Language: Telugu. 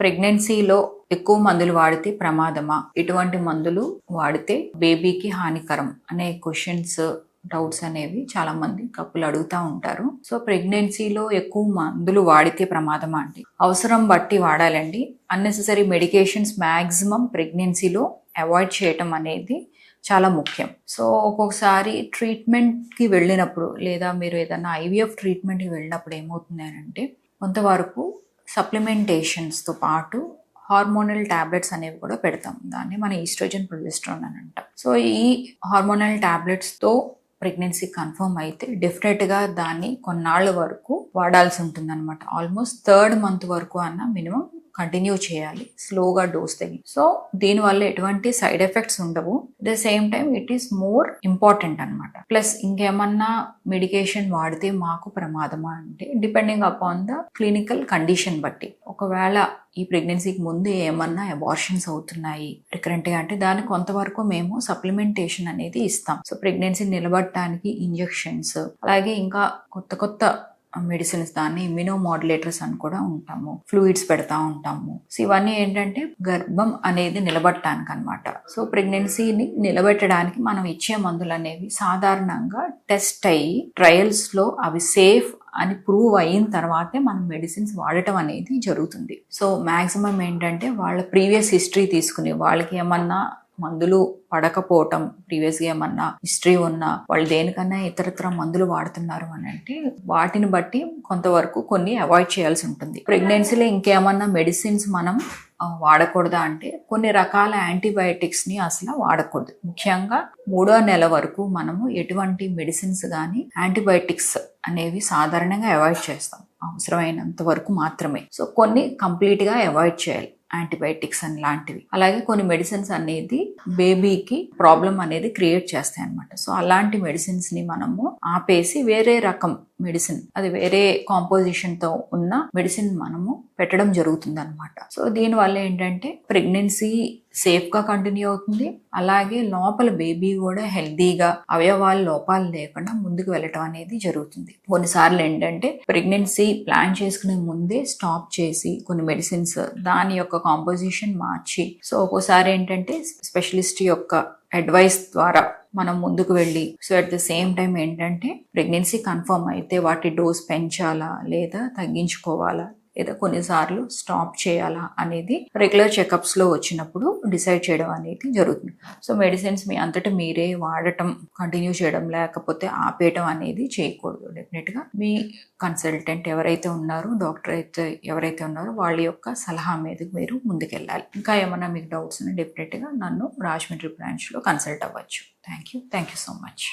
ప్రెగ్నెన్సీలో ఎక్కువ మందులు వాడితే ప్రమాదమా? ఎటువంటి మందులు వాడితే బేబీకి హానికరం అనే క్వశ్చన్స్, డౌట్స్ అనేవి చాలా మంది కప్పులు అడుగుతూ ఉంటారు. సో ప్రెగ్నెన్సీలో ఎక్కువ మందులు వాడితే ప్రమాదమా అండి? అవసరం బట్టి వాడాలండి. అన్నెసెసరీ మెడికేషన్స్ మ్యాక్సిమం ప్రెగ్నెన్సీలో అవాయిడ్ చేయటం అనేది చాలా ముఖ్యం. సో ఒక్కొక్కసారి ట్రీట్మెంట్కి వెళ్ళినప్పుడు, లేదా మీరు ఏదైనా ఐవీఎఫ్ ట్రీట్మెంట్కి వెళ్ళినప్పుడు ఏమవుతుంది అని అంటే, కొంతవరకు సప్లిమెంటేషన్స్తో పాటు హార్మోనల్ టాబ్లెట్స్ అనేవి కూడా పెడతాం. దాన్ని మన ఈస్ట్రోజన్, ప్రొజెస్ట్రాన్ అని అంటాం. సో ఈ హార్మోనల్ టాబ్లెట్స్తో ప్రెగ్నెన్సీ కన్ఫర్మ్ అయితే డెఫినెట్గా దాన్ని కొన్నాళ్ళ వరకు వాడాల్సి ఉంటుంది అనమాట. ఆల్మోస్ట్ 3rd month వరకు అన్న మినిమం కంటిన్యూ చేయాలి, స్లోగా డోస్ తగ్గి. సో దీనివల్ల ఎటువంటి సైడ్ ఎఫెక్ట్స్ ఉండవు. At the same time it is more important అనమాట. ప్లస్ ఇంకేమన్నా మెడికేషన్ వాడితే మాకు ప్రమాదమా అంటే, depending upon the clinical condition బట్టి. ఒకవేళ ఈ ప్రెగ్నెన్సీకి ముందు ఏమన్నా అబార్షన్స్ అవుతున్నాయి రికరెంట్గా అంటే, దాన్ని కొంతవరకు మేము సప్లిమెంటేషన్ అనేది ఇస్తాం. సో ప్రెగ్నెన్సీ నిలబడటానికి ఇంజెక్షన్స్, అలాగే ఇంకా కొత్త మెడిసిన్స్, దాన్ని ఇమ్యూనోమాడ్యులేటర్స్ అని కూడా ఉంటాము, ఫ్లూయిడ్స్ పెడతా ఉంటాము. సో ఇవన్నీ ఏంటంటే గర్భం అనేది నిలబడటానికి అనమాట. సో ప్రెగ్నెన్సీని నిలబెట్టడానికి మనం ఇచ్చే మందులు అనేవి సాధారణంగా టెస్ట్ అయ్యి ట్రయల్స్లో అవి సేఫ్ అని ప్రూవ్ అయిన తర్వాతే మనం మెడిసిన్స్ వాడటం అనేది జరుగుతుంది. సో మ్యాక్సిమం ఏంటంటే వాళ్ళ ప్రీవియస్ హిస్టరీ తీసుకుని, వాళ్ళకి ఏమన్నా మందులు పడకపోవటం, ప్రీవియస్గా ఏమన్నా హిస్టరీ ఉన్నా, వాళ్ళు దేనికన్నా ఇతరత్ర మందులు వాడుతున్నారు అని అంటే, వాటిని బట్టి కొంతవరకు కొన్ని అవాయిడ్ చేయాల్సి ఉంటుంది. ప్రెగ్నెన్సీలో ఇంకేమన్నా మెడిసిన్స్ మనం వాడకూడదా అంటే, కొన్ని రకాల యాంటీబయాటిక్స్ని అసలు వాడకూడదు. ముఖ్యంగా 3వ నెల వరకు మనము ఎటువంటి మెడిసిన్స్ కానీ యాంటీబయాటిక్స్ అనేవి సాధారణంగా అవాయిడ్ చేస్తాం, అవసరమైనంత వరకు మాత్రమే. సో కొన్ని కంప్లీట్గా అవాయిడ్ చేయాలి, యాంటీబయాటిక్స్ అని లాంటివి. అలాగే కొన్ని మెడిసిన్స్ అనేది బేబీకి ప్రాబ్లం అనేది క్రియేట్ చేస్తాయి అన్నమాట. సో అలాంటి మెడిసిన్స్ని మనము ఆపేసి వేరే రకం మెడిసిన్, అది వేరే కాంపోజిషన్తో ఉన్న మెడిసిన్ మనము పెట్టడం జరుగుతుంది అనమాట. సో దీనివల్ల ఏంటంటే ప్రెగ్నెన్సీ సేఫ్గా కంటిన్యూ అవుతుంది, అలాగే లోపల బేబీ కూడా హెల్తీగా, అవయవాల లోపాలు లేకుండా ముందుకు వెళ్ళటం అనేది జరుగుతుంది. కొన్నిసార్లు ఏంటంటే ప్రెగ్నెన్సీ ప్లాన్ చేసుకునే ముందే స్టాప్ చేసి కొన్ని మెడిసిన్స్ దాని యొక్క కాంపోజిషన్ మార్చి, సో ఒక్కోసారి ఏంటంటే స్పెషలిస్ట్ యొక్క అడ్వైస్ ద్వారా మనం ముందుకు వెళ్ళి, so at the same time ఏంటంటే ప్రెగ్నెన్సీ కన్ఫర్మ్ అయితే వాటి డోస్ పెంచాలా లేదా తగ్గించుకోవాలా, లేదా కొన్నిసార్లు స్టాప్ చేయాలా అనేది రెగ్యులర్ చెకప్స్లో వచ్చినప్పుడు డిసైడ్ చేయడం అనేది జరుగుతుంది. సో మెడిసిన్స్ మీ అంతటా మీరే వాడటం కంటిన్యూ చేయడం, లేకపోతే ఆపేయటం అనేది చేయకూడదు. డెఫినెట్గా మీ కన్సల్టెంట్ ఎవరైతే ఉన్నారో, డాక్టర్ అయితే ఎవరైతే ఉన్నారో వాళ్ళ యొక్క సలహా మీదకి మీరు ముందుకెళ్ళాలి. ఇంకా ఏమన్నా మీకు డౌట్స్ ఉన్నా డెఫినెట్గా నన్ను రాజమండ్రి బ్రాంచ్లో కన్సల్ట్ అవ్వచ్చు. Thank you so much.